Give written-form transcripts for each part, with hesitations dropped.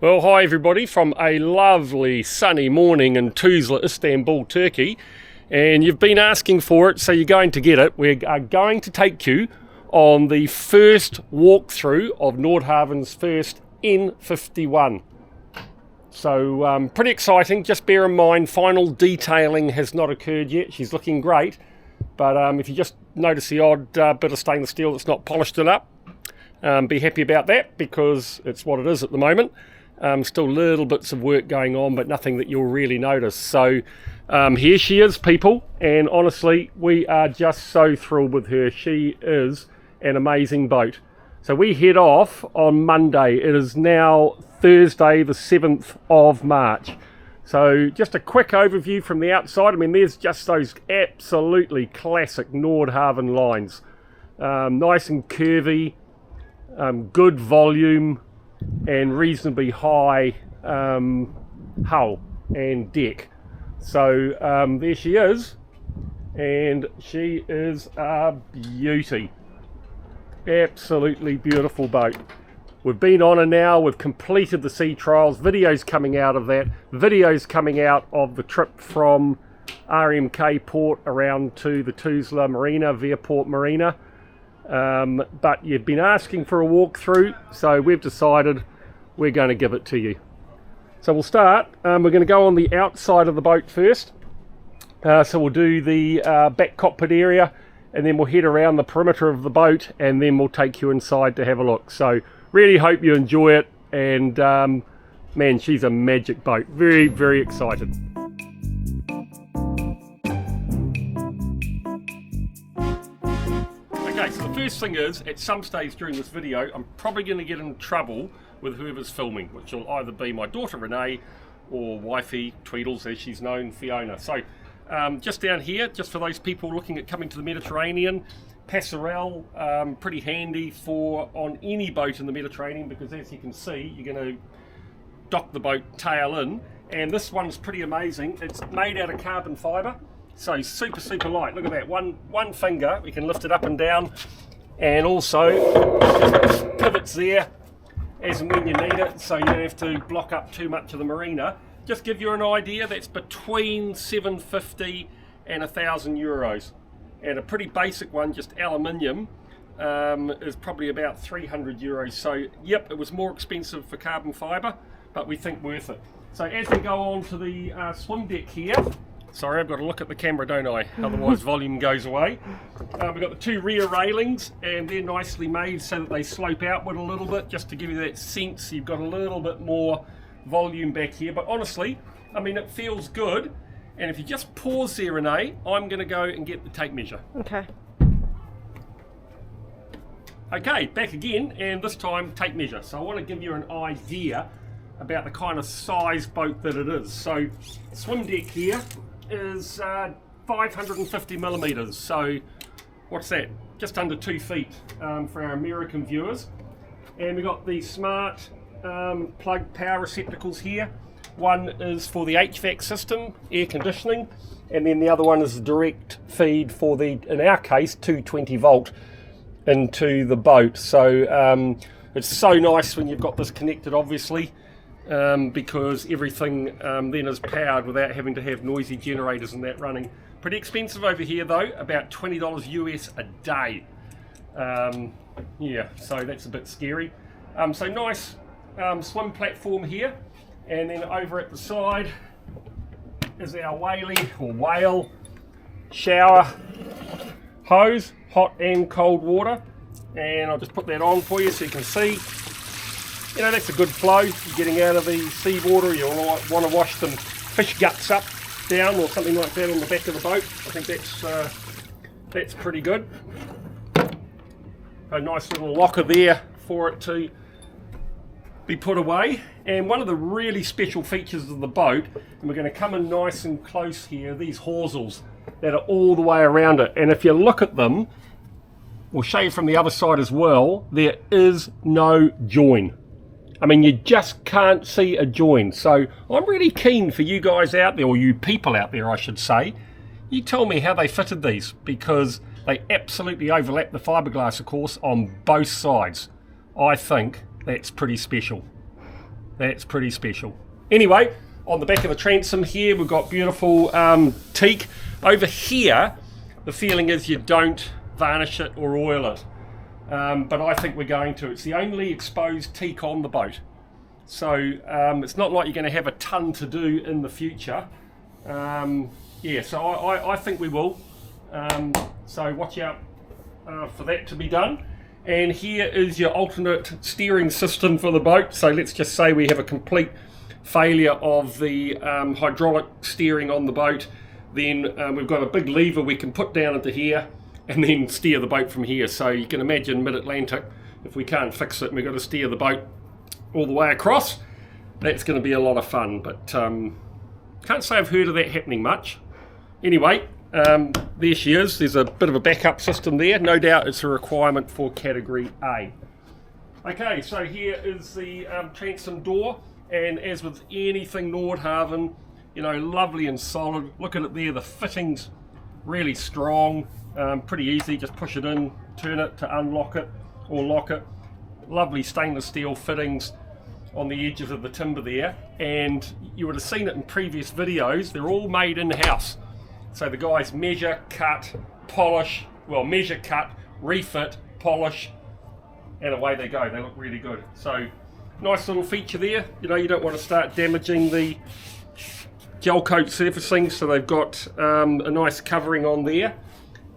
Well, hi everybody from a lovely sunny morning in Tuzla, Istanbul, Turkey. And you've been asking for it, so you're going to get it. We are going to take you on the first walkthrough of Nordhavn's first N51. So pretty exciting. Just bear in mind, final detailing has not occurred yet. She's looking great. But if you just notice the odd bit of stainless steel that's not polished it up, be happy about that because it's what it is at the moment. Still little bits of work going on, but nothing that you'll really notice. So here she is, people, and honestly we are just so thrilled with her. She is an amazing boat. So we head off on Monday. It is now Thursday the 7th of March. So just a quick overview from the outside. I mean, there's just those absolutely classic Nordhavn lines, nice and curvy, good volume and reasonably high hull and deck. So there she is, and she is a beauty. Absolutely beautiful boat. We've been on her now, we've completed the sea trials, videos coming out of that, videos coming out of the trip from RMK port around to the Tuzla Marina, via Port Marina. But you've been asking for a walkthrough, so we've decided we're going to give it to you. So we'll start. We're going to go on the outside of the boat first. So we'll do the back cockpit area, and then we'll head around the perimeter of the boat, and then we'll take you inside to have a look. So really hope you enjoy it, and man, she's a magic boat. Very, very excited. Okay, so the first thing is, at some stage during this video, I'm probably going to get in trouble with whoever's filming, which will either be my daughter Renee or wifey, Tweedles as she's known, Fiona. So just down here, just for those people looking at coming to the Mediterranean, passerelle, pretty handy for on any boat in the Mediterranean, because as you can see, you're going to dock the boat tail in, and this one's pretty amazing. It's made out of carbon fibre. So super, super light. Look at that. One finger, we can lift it up and down, and also pivots there as and when you need it, so you don't have to block up too much of the marina. Just give you an idea, that's between 750 and 1,000 euros. And a pretty basic one, just aluminium, is probably about 300 euros. So yep, it was more expensive for carbon fibre, but we think worth it. So as we go on to the swim deck here, sorry, I've got to look at the camera, don't I? Otherwise volume goes away. We've got the two rear railings, and they're nicely made so that they slope outward a little bit, just to give you that sense you've got a little bit more volume back here. But honestly, I mean, it feels good. And if you just pause there, Renee, I'm going to go and get the tape measure. Okay. Okay, back again, and this time tape measure. So I want to give you an idea about the kind of size boat that it is. So swim deck here is 550 millimeters, so what's that, just under 2 feet for our American viewers. And we've got the smart plug power receptacles here. One is for the HVAC system, air conditioning, and then the other one is the direct feed for the, in our case, 220 volt into the boat. So it's so nice when you've got this connected, obviously, because everything then is powered without having to have noisy generators and that running. Pretty expensive over here though, about $20 US a day. Yeah, so that's a bit scary. So nice swim platform here, and then over at the side is our whaling or whale shower hose, hot and cold water, and I'll just put that on for you so you can see. You know, that's a good flow. You're getting out of the seawater, you'll want to wash some fish guts up, down, or something like that on the back of the boat. I think that's pretty good. A nice little locker there for it to be put away. And one of the really special features of the boat, and we're going to come in nice and close here, these hawsers that are all the way around it. And if you look at them, we'll show you from the other side as well, there is no join. I mean, you just can't see a join. So I'm really keen for you guys out there, or you people out there I should say, you tell me how they fitted these, because they absolutely overlap the fiberglass, of course, on both sides. I think that's pretty special. That's pretty special. Anyway, on the back of the transom here, we've got beautiful teak. Over here, the feeling is you don't varnish it or oil it. But I think we're going to. It's the only exposed teak on the boat. So it's not like you're going to have a ton to do in the future. Yeah, so I think we will. So watch out for that to be done. And here is your alternate steering system for the boat. So let's just say we have a complete failure of the hydraulic steering on the boat. Then we've got a big lever we can put down into here and then steer the boat from here. So you can imagine mid-Atlantic, if we can't fix it and we've got to steer the boat all the way across, that's going to be a lot of fun. But can't say I've heard of that happening much. Anyway, there she is. There's a bit of a backup system there. No doubt it's a requirement for Category A. Okay, so here is the transom door, and as with anything Nordhavn, you know, lovely and solid. Look at it there, the fitting's really strong, pretty easy. Just push it in, turn it to unlock it or lock it. Lovely stainless steel fittings on the edges of the timber there, and you would have seen it in previous videos. They're all made in-house. So the guys measure, cut, polish, well, measure, cut, refit, polish, and away they go. They look really good. So nice little feature there. You know, you don't want to start damaging the gel coat surfacing, so they've got a nice covering on there.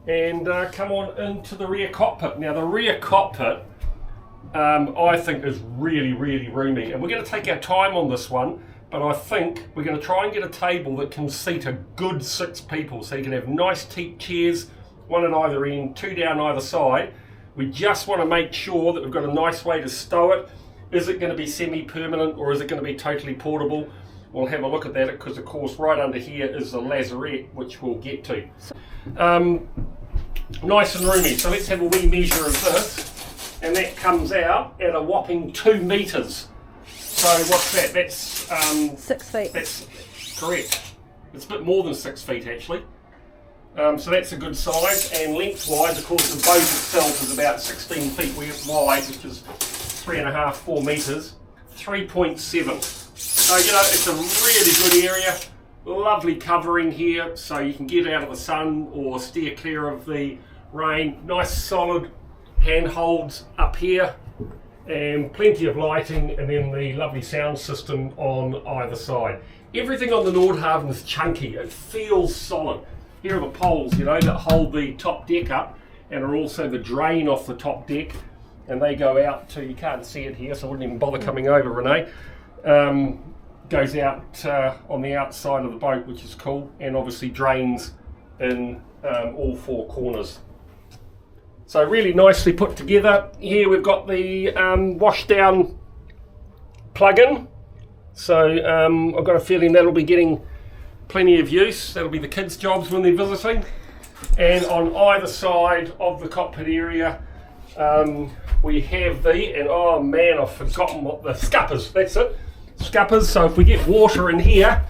And come on into the rear cockpit. Now the rear cockpit, I think is really, really roomy. And we're going to take our time on this one. But I think we're going to try and get a table that can seat a good 6 people. So you can have nice teak chairs, one at either end, 2 down either side. We just want to make sure that we've got a nice way to stow it. Is it going to be semi-permanent or is it going to be totally portable? We'll have a look at that, because of course right under here is the Lazarette, which we'll get to. Nice and roomy. So let's have a wee measure of this. And that comes out at a whopping 2 metres. So what's that? That's 6 feet. That's correct. It's a bit more than 6 feet actually. So that's a good size, and lengthwise, of course, the boat itself is about 16 feet wide, which is 3.5, 4 metres, 3.7. So, you know, it's a really good area. Lovely covering here, so you can get out of the sun or steer clear of the rain. Nice solid handholds up here, and plenty of lighting, and then the lovely sound system on either side. Everything on the Nordhavn is chunky. It feels solid. Here are the poles, you know, that hold the top deck up, and are also the drain off the top deck, and they go out to, you can't see it here, so I wouldn't even bother coming over, Renee. Goes out on the outside of the boat, which is cool, and obviously drains in all 4 corners. So really nicely put together. Here we've got the wash down plug-in. So I've got a feeling that'll be getting plenty of use. That'll be the kids' jobs when they're visiting. And on either side of the cockpit area, we have and oh man, I've forgotten what the scuppers, that's it. Scuppers, so if we get water in here,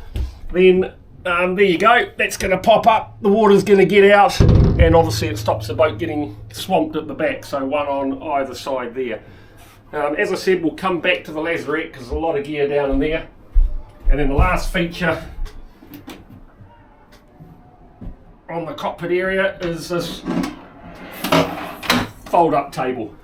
then there you go, that's going to pop up, the water's going to get out, and obviously it stops the boat getting swamped at the back, so one on either side there. As I said, we'll come back to the Lazarette because there's a lot of gear down in there. And then the last feature on the cockpit area is this fold-up table.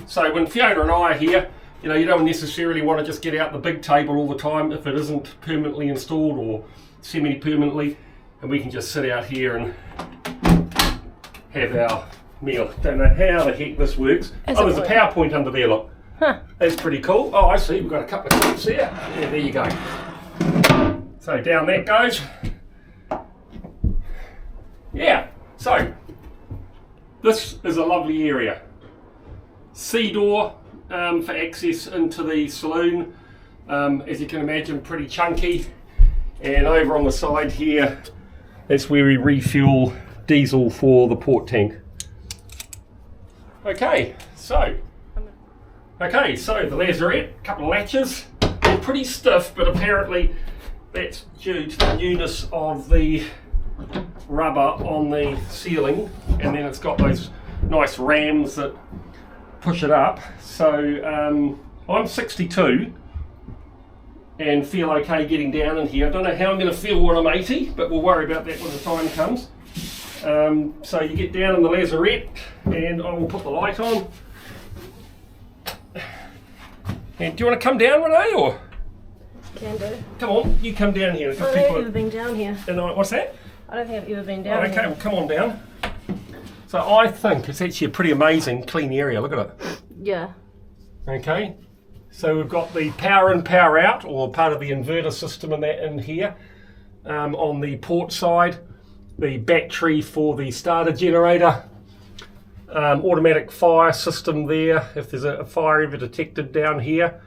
So when Fiona and I are here, you know, you don't necessarily want to just get out the big table all the time if it isn't permanently installed or semi-permanently, and we can just sit out here and have our meal. Don't know how the heck this works. Oh, there's a PowerPoint under there, look. Huh. That's pretty cool. Oh, I see, we've got a couple of clips there. Yeah, there you go. So down that goes. Yeah, so this is a lovely area. Sea door for access into the saloon. As you can imagine, pretty chunky. And over on the side here, that's where we refuel diesel for the port tank. Okay, so the Lazarette, a couple of latches, they're pretty stiff, but apparently that's due to the newness of the rubber on the ceiling, and then it's got those nice rams that push it up. So I'm 62, and feel okay getting down in here. I don't know how I'm going to feel when I'm 80, but we'll worry about that when the time comes. So you get down in the Lazarette, and I will put the light on. And do you want to come down, Renee, or? Can do. Come on, you come down here. I don't think I've ever been down here. What's that? I don't think I've ever been down Okay, here. well, come on down. So I think it's actually a pretty amazing, clean area. Look at it. Yeah. Okay, so we've got the power in, power out, or part of the inverter system and that in here. On the port side, the battery for the starter generator, automatic fire system there if there's a fire ever detected down here,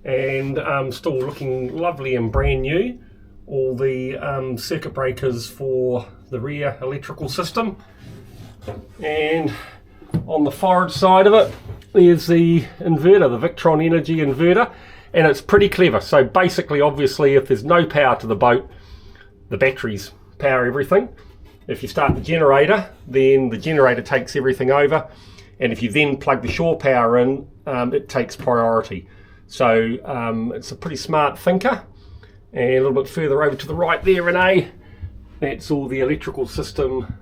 and still looking lovely and brand new. All the circuit breakers for the rear electrical system, and on the forward side of it there's the inverter, the Victron Energy inverter, and it's pretty clever. So basically, obviously, if there's no power to the boat, the batteries power everything. If you start the generator, then the generator takes everything over, and if you then plug the shore power in, it takes priority. So it's a pretty smart thinker. And a little bit further over to the right there, Renee, that's all the electrical system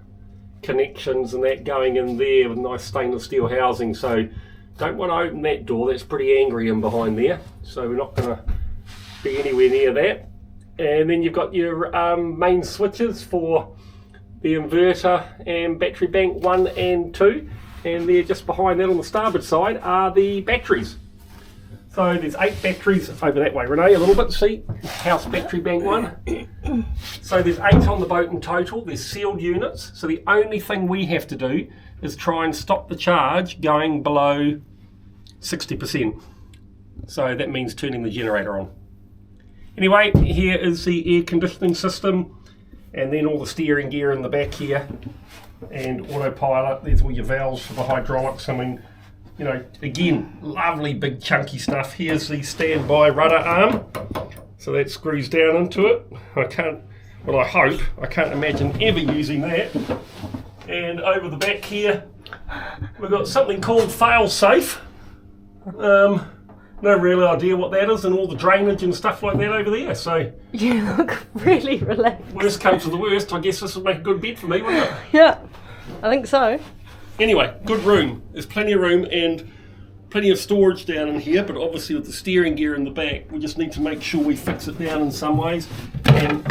connections and that going in there with nice stainless steel housing. So don't want to open that door, that's pretty angry in behind there, so we're not going to be anywhere near that. And then you've got your main switches for the inverter and battery bank 1 and 2, and there just behind that on the starboard side are the batteries. So there's 8 batteries over that way, Renee, a little bit, see, house battery bank 1. So there's 8 on the boat in total. There's sealed units, so the only thing we have to do is try and stop the charge going below 60%. So that means turning the generator on. Anyway, here is the air conditioning system, and then all the steering gear in the back here, and autopilot. There's all your valves for the hydraulics. I mean, you know, again, lovely big chunky stuff. Here's the standby rudder arm, so that screws down into it. I can't imagine ever using that. And over the back here, we've got something called fail safe. No real idea what that is, and all the drainage and stuff like that over there. So You look really relaxed. worst comes to the worst, I guess this would make a good bed for me, wouldn't it? Yeah, I think so. Anyway, good room. There's plenty of room and plenty of storage down in here, but obviously with the steering gear in the back, we just need to make sure we fix it down in some ways. And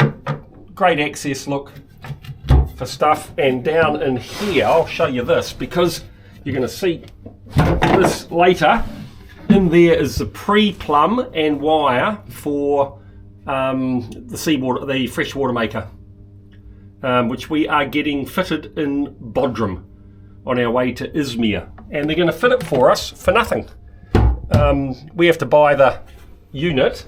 great access, look, for stuff. And down in here, I'll show you this, because you're going to see this later. In there is the pre-plumb and wire for the freshwater maker, which we are getting fitted in Bodrum on our way to Izmir, and they're going to fit it for us for nothing. We have to buy the unit,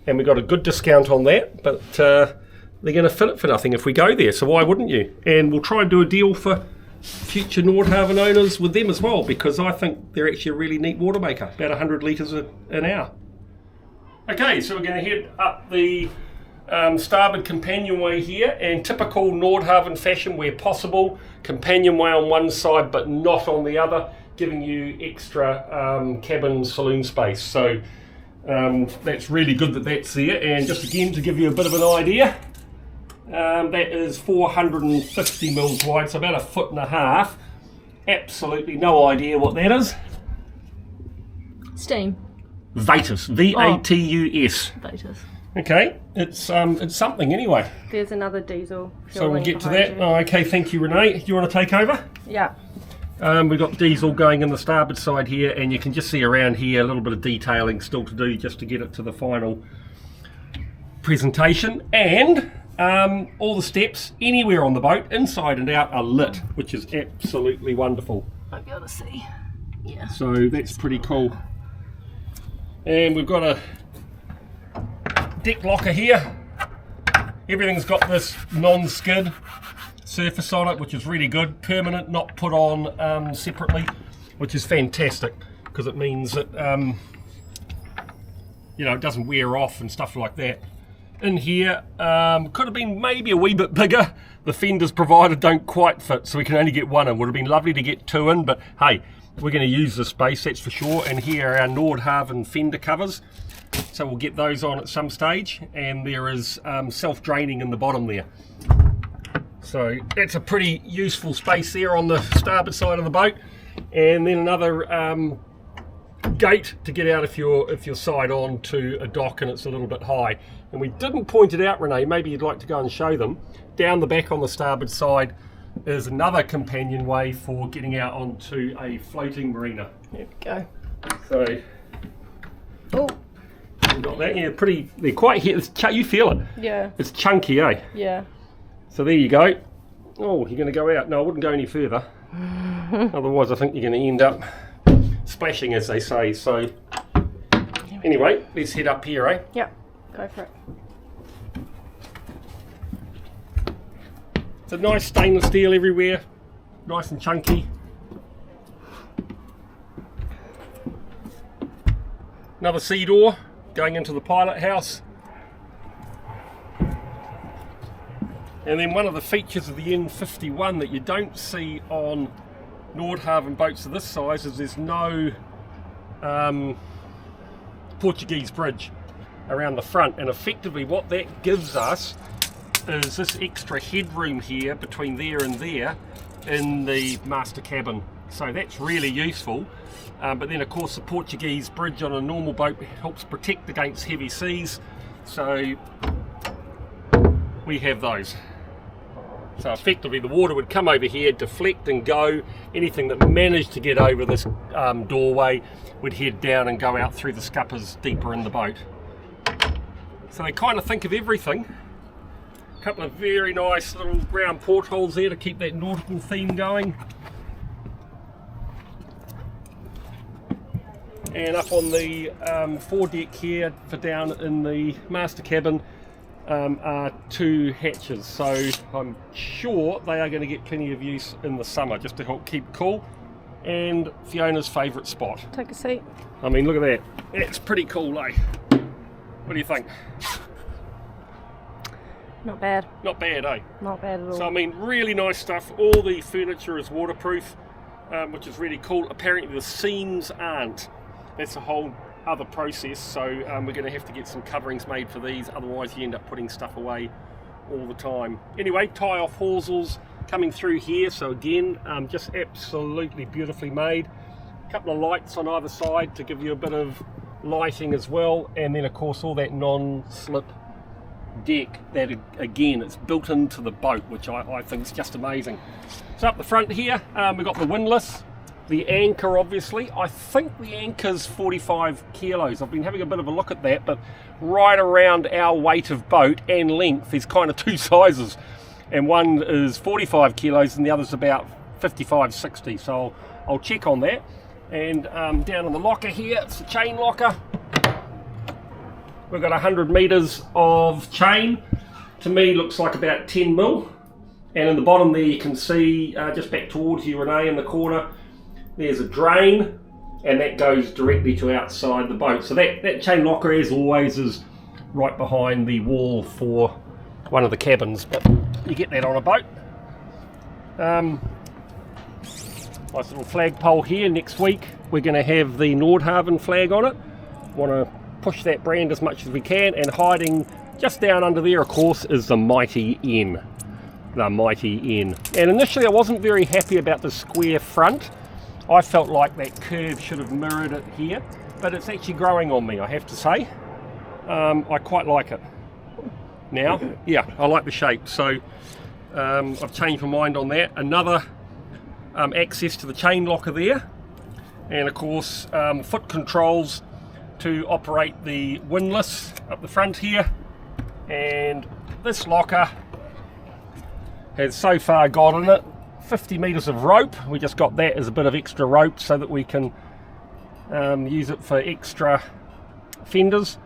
and we got a good discount on that, but they're going to fit it for nothing if we go there, so why wouldn't you? And we'll try and do a deal for future Nordhavn owners with them as well, because I think they're actually a really neat water maker, about 100 litres an hour. Okay, so we're going to head up the starboard companionway here, and typical Nordhavn fashion where possible, companionway on one side but not on the other, giving you extra cabin saloon space. So that's really good that that's there. And just again to give you a bit of an idea, that is 450 mils wide, so about 1.5 feet. Absolutely no idea what that is. Steam. Vatus, V-A-T-U-S. Vatus. Okay, it's something anyway. There's another diesel. So we'll get to that. Oh, okay, thank you, Renee. Do you want to take over? Yeah. We've got diesel going in the starboard side here, and you can just see around here a little bit of detailing still to do just to get it to the final presentation. And all the steps anywhere on the boat, inside and out, are lit, which is absolutely wonderful. Might be able to see. Yeah. So that's pretty cool. And we've got a deck locker here. Everything's got this non-skid surface on it, which is really good. Permanent, not put on separately, which is fantastic, because it means that you know, it doesn't wear off and stuff like that. In here, could have been maybe a wee bit bigger. The fenders provided don't quite fit, so we can only get one in. Would have been lovely to get 2 in, but hey, we're going to use the space, that's for sure. And here are our Nordhavn fender covers. So we'll get those on at some stage, and there is self-draining in the bottom there. So that's a pretty useful space there on the starboard side of the boat. And then another gate to get out if you're side on to a dock and it's a little bit high. And we didn't point it out, Renee, maybe you'd like to go and show them. Down the back on the starboard side is another companionway for getting out onto a floating marina. There we go. So, Oh, we've got that. Yeah, pretty, they're quite here. You feel it. yeah, It's chunky, eh? yeah. So there you go. Oh, you're going to go out. No, I wouldn't go any further. Otherwise, I think you're going to end up splashing, as they say. So, anyway, let's head up here, eh? Yep, go for it. It's a nice stainless steel everywhere. Nice and chunky. Another sea door going into the pilot house. And then one of the features of the N51 that you don't see on Nordhavn boats of this size is there's no Portuguese bridge around the front, and effectively what that gives us is this extra headroom here between there and there in the master cabin. So that's really useful. But then of course the Portuguese bridge on a normal boat helps protect against heavy seas, so we have those. So effectively the water would come over here, deflect and go. Anything that managed to get over this doorway would head down and go out through the scuppers deeper in the boat. So they kind of think of everything. A couple of very nice little round portholes there to keep that nautical theme going. And up on the foredeck here for down in the master cabin are two hatches, so I'm sure they are going to get plenty of use in the summer just to help keep cool. And Fiona's favourite spot. Take a seat. I mean, look at that. It's pretty cool, eh? What do you think? Not bad. Not bad, eh? Not bad at all. So I mean, really nice stuff. All the furniture is waterproof, which is really cool. Apparently the seams aren't. That's a whole other process, so we're going to have to get some coverings made for these, otherwise you end up putting stuff away all the time. Anyway, tie off hawsers coming through here, so again, just absolutely beautifully made. A couple of lights on either side to give you a bit of lighting as well, and then of course all that non-slip deck that again it's built into the boat, which I think is just amazing. So up the front here we've got the windlass. The anchor, obviously, I think the anchor's 45 kilos. I've been having a bit of a look at that, but right around our weight of boat and length, there's kind of two sizes. And one is 45 kilos and the other's about 55, 60. So I'll check on that. And down in the locker here, it's the chain locker. We've got 100 metres of chain. To me, looks like about 10 mil. And in the bottom there, you can see, just back towards you, Renee, in the corner, there's a drain, and that goes directly to outside the boat. So that chain locker, as always, is right behind the wall for one of the cabins, but you get that on a boat. Nice little flagpole here. Next week we're going to have the Nordhavn flag on it. Want to push that brand as much as we can, and hiding just down under there, of course, is the mighty N. The mighty N. And initially I wasn't very happy about the square front. I felt like that curve should have mirrored it here, but it's actually growing on me, I have to say. I quite like it now. Yeah, I like the shape, so I've changed my mind on that. Another access to the chain locker there, and of course foot controls to operate the windlass up the front here. And this locker has so far got in it 50 metres of rope. We just got that as a bit of extra rope so that we can use it for extra fenders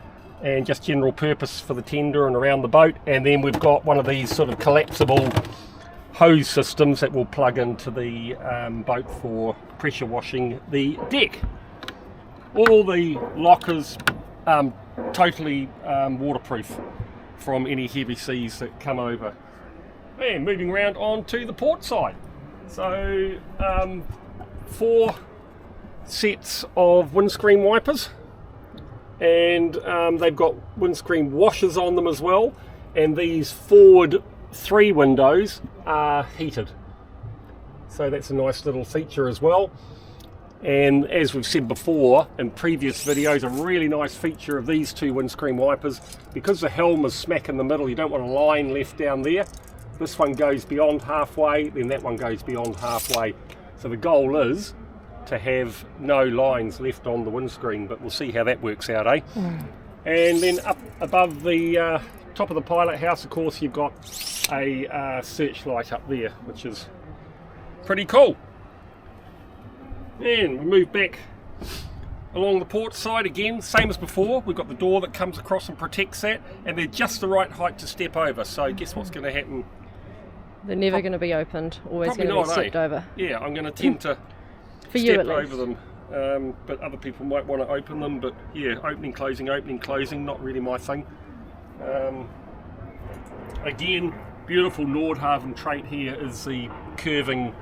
and just general purpose for the tender and around the boat. And then we've got one of these sort of collapsible hose systems that will plug into the boat for pressure washing the deck. All the lockers totally waterproof from any heavy seas that come over. And moving around onto the port side. So 4 sets of windscreen wipers, and they've got windscreen washers on them as well, and these forward 3 windows are heated, so that's a nice little feature as well. And as we've said before in previous videos, a really nice feature of these 2 windscreen wipers, because the helm is smack in the middle, you don't want a line left down there. This one goes beyond halfway, then that one goes beyond halfway. So the goal is to have no lines left on the windscreen, but we'll see how that works out, eh? And then up above the top of the pilot house, of course, you've got a searchlight up there, which is pretty cool. And we move back along the port side again, same as before. We've got the door that comes across and protects that, and they're just the right height to step over. So guess what's going to happen? They're never going to be opened, always going to be stepped over. Yeah, I'm going to tend to For you step at least. over them, but other people might want to open them. But yeah, opening, closing, not really my thing. Again, beautiful Nordhavn trait here is the curving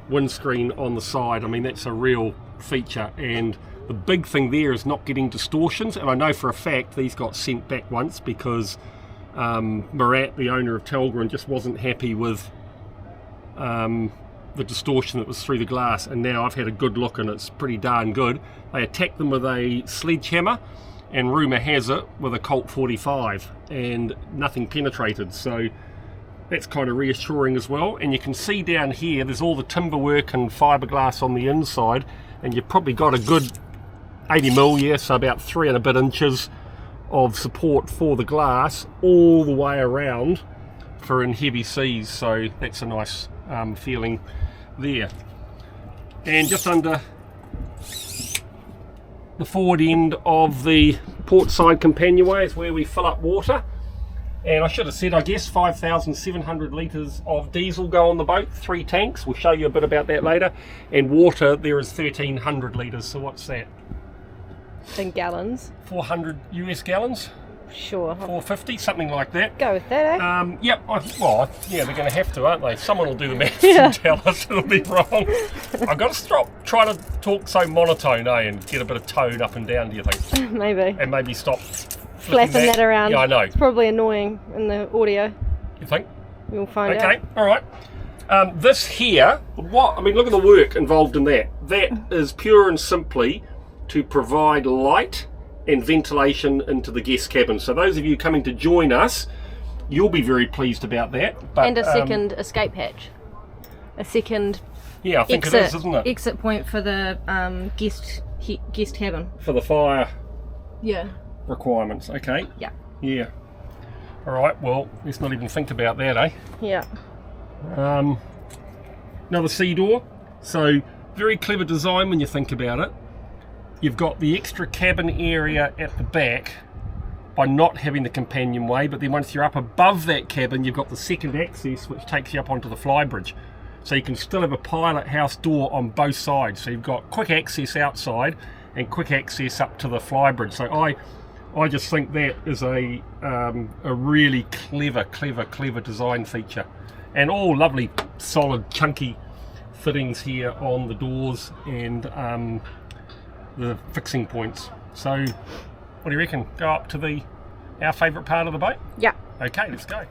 windscreen on the side. I mean, that's a real feature, and the big thing there is not getting distortions. And I know for a fact these got sent back once because Murat, the owner of Telgren, just wasn't happy with the distortion that was through the glass, and now I've had a good look and it's pretty darn good. They attacked them with a sledgehammer, and rumour has it with a Colt 45, and nothing penetrated, so that's kind of reassuring as well. And you can see down here there's all the timber work and fiberglass on the inside, and you've probably got a good 80mm, yeah, so about 3 and a bit inches of support for the glass all the way around for in heavy seas, so that's a nice feeling there. And just under the forward end of the port side companionway is where we fill up water. And I should have said, I guess 5,700 litres of diesel go on the boat, 3 tanks. We'll show you a bit about that later. And water, there is 1,300 litres, so what's that? In gallons. 400 US gallons? Sure. 450, something like that. Go with that, eh? Yep, well, yeah, they're going to have to, aren't they? Someone will do the maths and tell us it'll be wrong. I've got to stop trying to talk so monotone, eh, and get a bit of tone up and down, do you think? Maybe. And maybe stop Flapping that around. Yeah, I know. It's probably annoying in the audio. You think? You'll find out. Okay, all right. This here, I mean, look at the work involved in that. That is pure and simply to provide light and ventilation into the guest cabin. So those of you coming to join us, you'll be very pleased about that. But, and a second escape hatch. A second yeah, I think it is, isn't it? Exit point for the guest cabin. For the fire Yeah. requirements, okay. Yeah. Yeah. All right, well, let's not even think about that, eh? Yeah. Another sea door. So, very clever design when you think about it. You've got the extra cabin area at the back by not having the companionway, but then once you're up above that cabin, you've got the second access, which takes you up onto the Flybridge. So you can still have a pilot house door on both sides. So you've got quick access outside and quick access up to the Flybridge. So I just think that is a really clever design feature. And all lovely, solid, chunky fittings here on the doors and the fixing points. So what do you reckon? Go up to our favourite part of the boat? Yeah. Okay, let's go.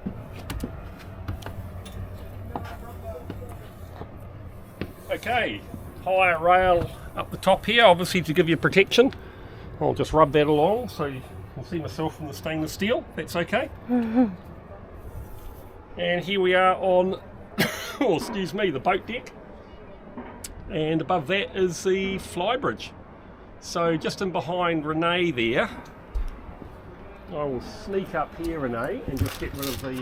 Okay, higher rail up the top here, obviously to give you protection. I'll just rub that along so you can see myself from the stainless steel. That's okay. And here we are on, oh, excuse me, the boat deck. And above that is the Flybridge. So just in behind Renee there, I will sneak up here, Renee, and just get rid of the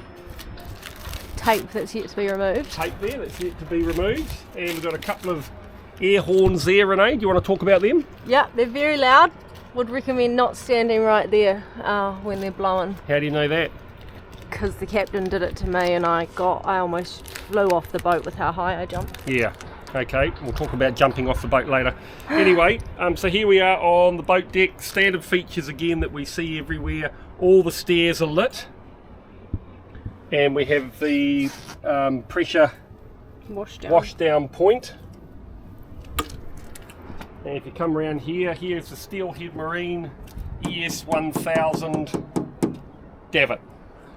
Tape that's yet to be removed. tape there that's yet to be removed. And we've got a couple of air horns there, Renee. Do you want to talk about them? Yeah, they're very loud. Would recommend not standing right there when they're blowing, How do you know that? because the captain did it to me and I almost flew off the boat with how high I jumped. Yeah. Okay, we'll talk about jumping off the boat later. Anyway, so here we are on the boat deck. Standard features again that we see everywhere. All the stairs are lit. And we have the pressure Washdown. washdown point. And if you come around here, here's the Steelhead Marine ES1000 davit.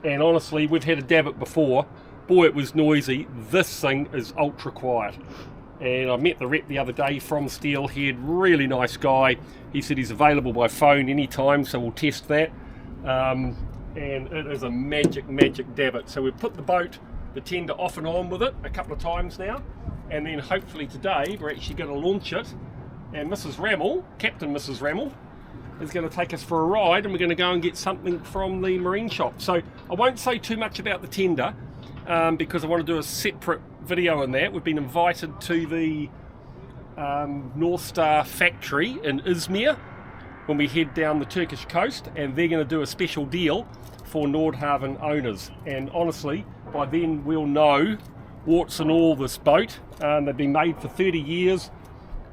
And honestly, we've had a davit before. Boy, it was noisy. This thing is ultra quiet. And I met the rep the other day from Steelhead, really nice guy. He said he's available by phone anytime, so we'll test that. And it is a magic davit. So we've put the boat, the tender, off and on with it a couple of times now. And then hopefully today we're actually going to launch it. And Mrs. Rammel, Captain Mrs. Rammel, is going to take us for a ride, and we're going to go and get something from the marine shop. So I won't say too much about the tender because I want to do a separate video on that. We've been invited to the North Star factory in Izmir when we head down the Turkish coast, and they're going to do a special deal for Nordhavn owners. And honestly, by then we'll know warts and all this boat. They've been made for 30 years,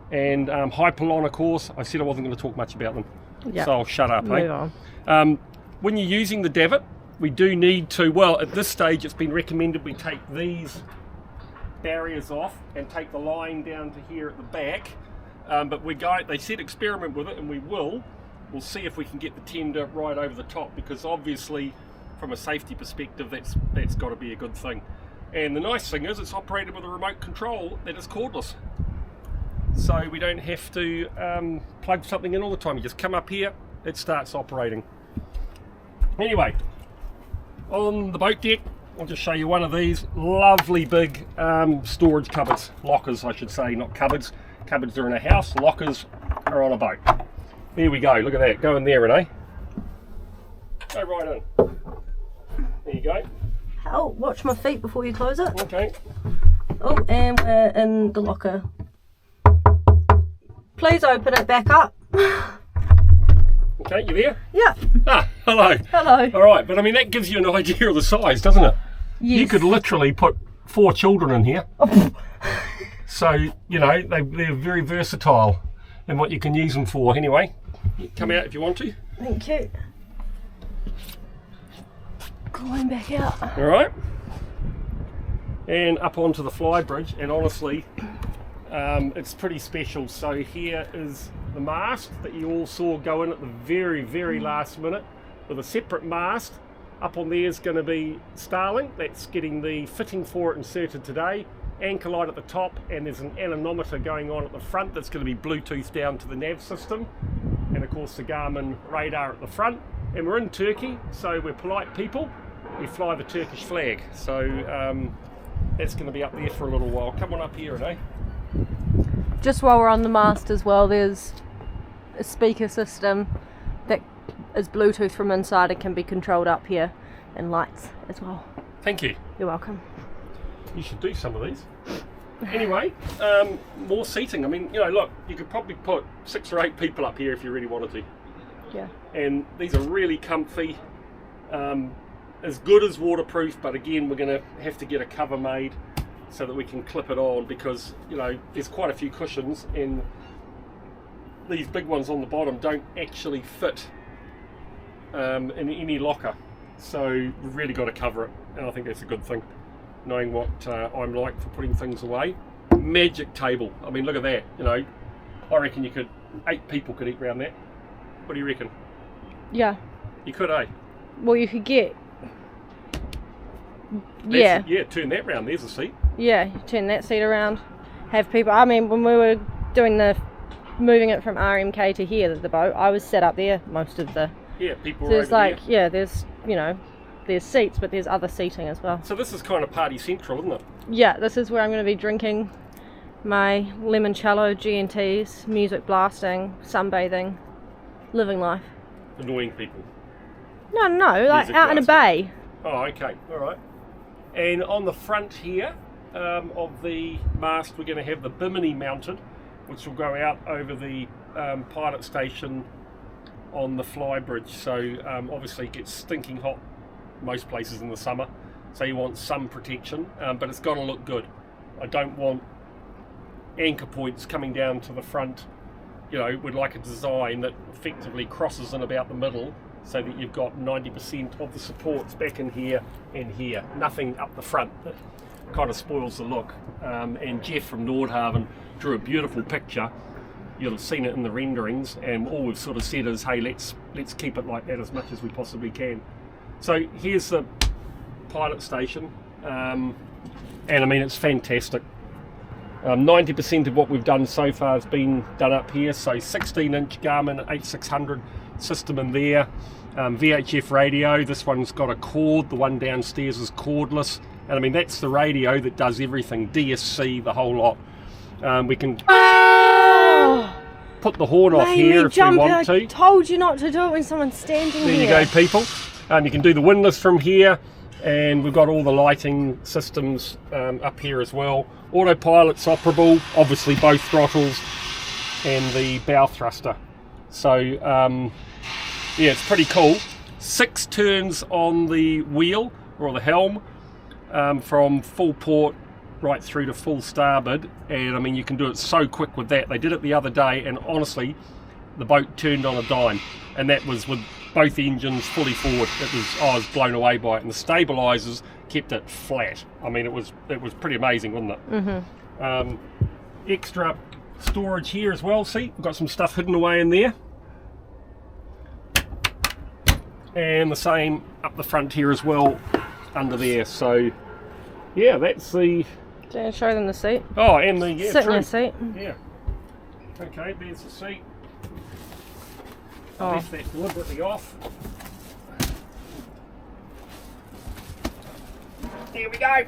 and Hypalon, of course. I said I wasn't going to talk much about them. Yep. So I'll shut up. Move on. When you're using the davit, we do need to, well, at this stage it's been recommended we take these barriers off and take the line down to here at the back. But they said experiment with it, and we will. We'll see if we can get the tender right over the top, because obviously from a safety perspective that's got to be a good thing. And the nice thing is it's operated with a remote control that is cordless. So we don't have to plug something in all the time. You just come up here, it starts operating. Anyway, on the boat deck, I'll just show you one of these lovely big storage cupboards. Lockers, I should say, not cupboards. Cupboards are in a house, lockers are on a boat. There we go, look at that. Go in there, Renee. Go right in. There you go. Oh, watch my feet before you close it. Okay. Oh, and we're in the locker. Please open it back up. Okay, you there? Yeah. Ah, hello. Hello. All right, but I mean, that gives you an idea of the size, doesn't it? Yes. You could literally put 4 children in here. Oh. So, you know, they're very versatile in what you can use them for. Anyway, you come out if you want to. Thank you. Climb back out. All right. And up onto the Flybridge, and honestly, it's pretty special. So here is the mast that you all saw go in at the very last minute with a separate mast. Up on there is going to be Starlink. That's getting the fitting for it inserted today. Anchor light at the top, and there's an anemometer going on at the front that's going to be Bluetooth down to the nav system, and of course the Garmin radar at the front. And we're in Turkey, so we're polite people. We fly the Turkish flag, so that's going to be up there for a little while. Come on up here, Renee. Just while we're on the mast as well, there's a speaker system that is Bluetooth from inside and can be controlled up here, and lights as well. Thank you. You're welcome. You should do some of these. Anyway, more seating. I mean, you know, look, you could probably put 6 or 8 people up here if you really wanted to. Yeah. And these are really comfy, as good as waterproof, but again, we're going to have to get a cover made so that we can clip it on, because, you know, there's quite a few cushions, and these big ones on the bottom don't actually fit in any locker. So we've really got to cover it, and I think that's a good thing, knowing what I'm like for putting things away. Magic table. I mean, look at that. You know, I reckon 8 people could eat around that. What do you reckon? Yeah. You could, eh? Well, you could get. Yeah. Yeah, turn that round. There's a seat. Yeah, you turn that seat around. Have people. I mean, when we were doing moving it from RMK to here, the boat, I was set up there most of the. Yeah, people. There's over like, there. yeah, there's, you know, there's seats, but there's other seating as well. So this is kind of party central, isn't it? Yeah, this is where I'm going to be drinking my limoncello, G&Ts, music blasting, sunbathing, living life. Annoying people. No, like out in a bay. Oh, okay, all right. And on the front here of the mast, we're going to have the bimini mounted, which will go out over the pilot station on the Flybridge. So obviously it gets stinking hot most places in the summer, so you want some protection, but it's got to look good. I don't want anchor points coming down to the front. You know, we'd like a design that effectively crosses in about the middle, so that you've got 90% of the supports back in here and here, nothing up the front. That kind of spoils the look. And Jeff from Nordhavn drew a beautiful picture you'll have seen it in the renderings, and all we've sort of said is, hey, let's keep it like that as much as we possibly can. So here's the pilot station, and I mean, it's fantastic. 90% of what we've done so far has been done up here. So 16-inch Garmin 8600 system in there, VHF radio. This one's got a cord, the one downstairs is cordless, and I mean, that's the radio that does everything, DSC, the whole lot. We can put the horn off here if we want to. I told you not to do it when someone's standing there. here. There you go, people. You can do the windlass from here, and we've got all the lighting systems up here as well. Autopilot's operable, obviously both throttles and the bow thruster. So yeah, it's pretty cool. 6 turns on the wheel or the helm, from full port right through to full starboard, and I mean, you can do it so quick with that. They did it the other day, and honestly, the boat turned on a dime, and that was with both engines fully forward. I was blown away by it, and the stabilizers kept it flat. I mean, it was pretty amazing, wasn't it? Mm-hmm. Extra storage here as well. See, we've got some stuff hidden away in there, and the same up the front here as well, under there. So yeah, that's the. Do you want to show them the seat? Oh, and the sit in your seat. Yeah. Okay, there's the seat. Oh. I left that deliberately off. There we go.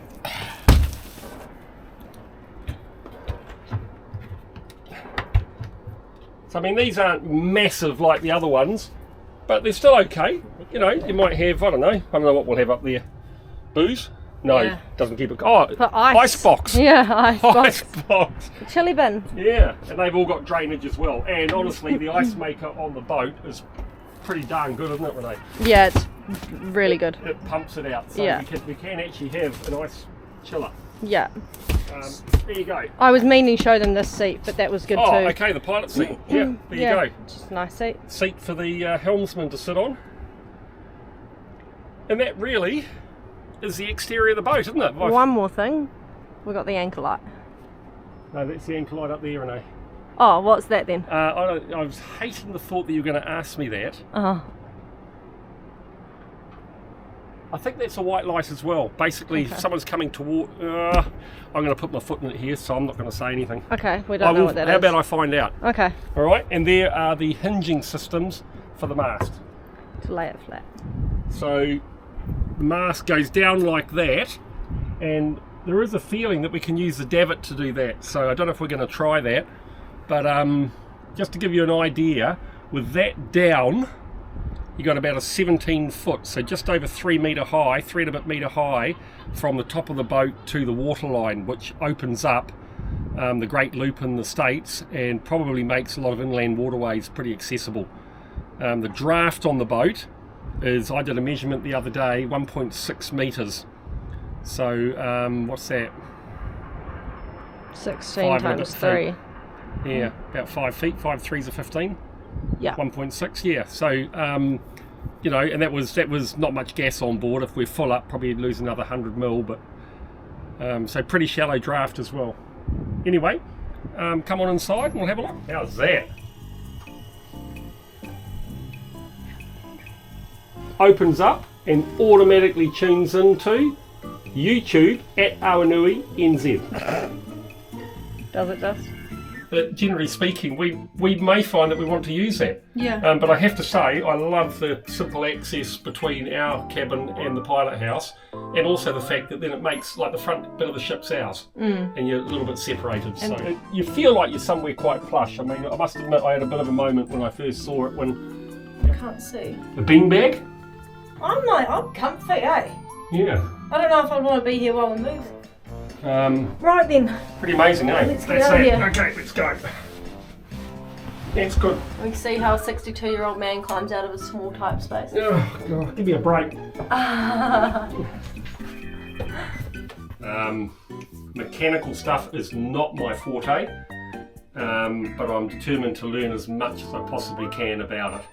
So I mean, these aren't massive like the other ones, but they're still okay. You know, you might have, I don't know what we'll have up there. Booze? No, yeah. Doesn't keep it. Oh, ice box. Yeah, ice box. Ice box. Chili bin. Yeah, and they've all got drainage as well. And honestly, the ice maker on the boat is pretty darn good, isn't it, Renee? Yeah, it's really good. It pumps it out, so yeah. we can actually have an ice chiller. Yeah. There you go. I was meaning to show them this seat, but that was good too. Oh, okay, the pilot seat. Yeah, there you go. Just a nice seat. Seat for the helmsman to sit on. And that really is the exterior of the boat, isn't it? One more thing, we got the anchor light. No, that's the anchor light up there, Renee. Oh, what's that then? I was hating the thought that you were going to ask me that. I think that's a white light as well. Basically, if someone's coming toward... I'm going to put my foot in it here, so I'm not going to say anything. Okay, we don't know what that is. How about I find out? Okay. All right, and there are the hinging systems for the mast. To lay it flat. So the mast goes down like that, and there is a feeling that we can use the davit to do that. So I don't know if we're going to try that, but just to give you an idea, with that down, you got about a 17 foot, so just over 3 metre high, 3 and a bit metre high, from the top of the boat to the waterline, which opens up the Great Loop in the States and probably makes a lot of inland waterways pretty accessible. The draft on the boat is, I did a measurement the other day, 1.6 metres. So what's that? 16 times 3. Yeah, about 5 feet. 5 threes are 15. Yeah. 1.6. Yeah. So you know, and that was not much gas on board. If we're full up, probably lose another 100 mil. But so pretty shallow draft as well. Anyway, come on inside and we'll have a look. How's that? Opens up and automatically tunes into YouTube at Awanui NZ. Does it just? But generally speaking, we may find that we want to use that. Yeah. But I have to say, I love the simple access between our cabin and the pilot house, and also the fact that then it makes like the front bit of the ship's ours, and you're a little bit separated. So you feel like you're somewhere quite plush. I mean, I must admit, I had a bit of a moment when I first saw it when... I can't see. The beanbag? I'm comfy, eh? Yeah. I don't know if I want to be here while we're moving. Right then. Pretty amazing, eh? Let's get out of here. Okay, let's go. That's good. We can see how a 62-year-old man climbs out of a small type space. Oh, God, give me a break. Mechanical stuff is not my forte, but I'm determined to learn as much as I possibly can about it.